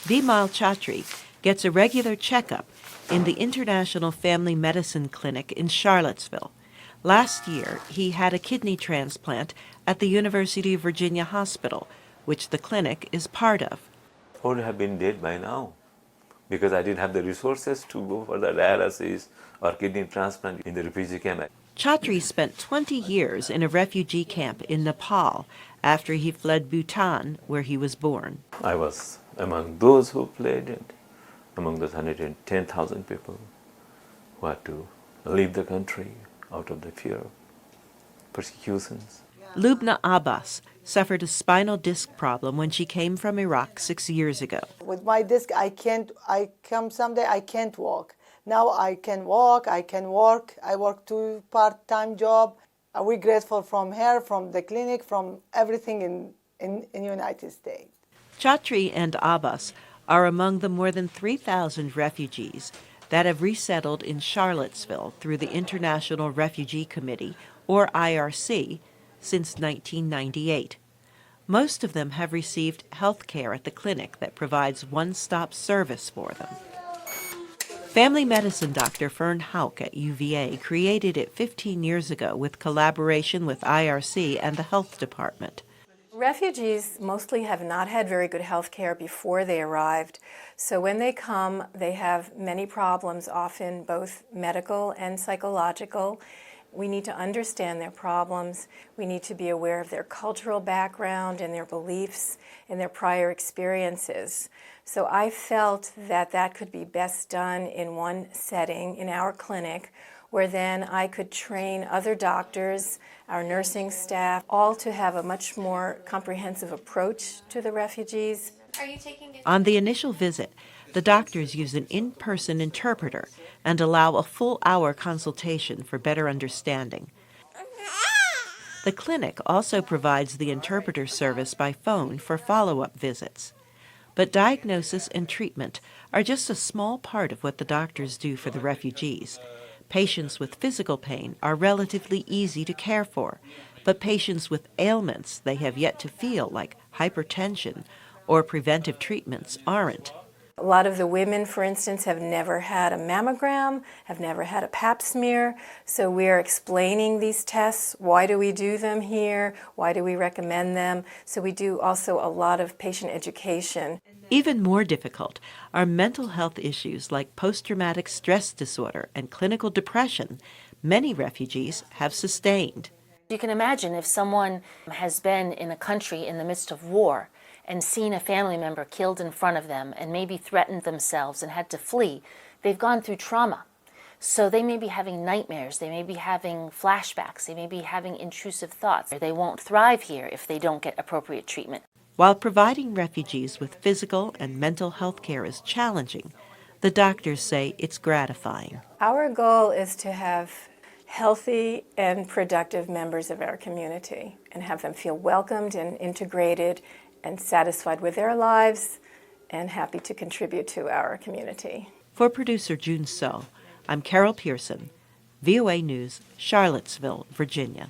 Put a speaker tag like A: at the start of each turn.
A: Vimal Chatri gets a regular checkup in the International Family Medicine Clinic in Charlottesville. Last year, he had a kidney transplant at the University of Virginia Hospital, which the clinic is part of.
B: I would have been dead by now because I didn't have the resources to go for the dialysis or kidney transplant in the refugee camp.
A: Chatri spent 20 years in a refugee camp in Nepal after he fled Bhutan, where he was born.
B: I was among those who fled, and among those 110,000 people who had to leave the country out of the fear of persecutions.
A: Lubna Abbas suffered a spinal disc problem when she came from Iraq 6 years ago.
C: With my disc, I come someday, I can't walk. Now I can walk, I can work. I work 2 part-time job. We're grateful from her, from the clinic, from everything in United States.
A: Chatri and Abbas are among the more than 3,000 refugees that have resettled in Charlottesville through the International Refugee Committee, or IRC, since 1998. Most of them have received health care at the clinic that provides one-stop service for them. Family medicine doctor Fern Hauk at UVA created it 15 years ago with collaboration with IRC and the health department.
D: Refugees mostly have not had very good health care before they arrived. So when they come, they have many problems, often both medical and psychological. We need to understand their problems. We need to be aware of their cultural background and their beliefs and their prior experiences. So I felt that that could be best done in one setting, in our clinic, where then I could train other doctors, our nursing staff, all to have a much more comprehensive approach to the refugees.
A: On the initial visit, the doctors use an in-person interpreter and allow a full-hour consultation for better understanding. The clinic also provides the interpreter service by phone for follow-up visits. But diagnosis and treatment are just a small part of what the doctors do for the refugees. Patients with physical pain are relatively easy to care for, but patients with ailments they have yet to feel, like hypertension or preventive treatments, aren't.
D: A lot of the women, for instance, have never had a mammogram, have never had a pap smear, so we're explaining these tests. Why do we do them here? Why do we recommend them? So we do also a lot of patient education.
A: Even more difficult are mental health issues like post-traumatic stress disorder and clinical depression many refugees have sustained.
E: You can imagine if someone has been in a country in the midst of war and seen a family member killed in front of them and maybe threatened themselves and had to flee, they've gone through trauma. So they may be having nightmares, they may be having flashbacks, they may be having intrusive thoughts. They won't thrive here if they don't get appropriate treatment.
A: While providing refugees with physical and mental health care is challenging, the doctors say it's gratifying.
D: Our goal is to have healthy and productive members of our community and have them feel welcomed and integrated and satisfied with their lives and happy to contribute to our community.
A: For producer June So, I'm Carol Pearson, VOA News, Charlottesville, Virginia.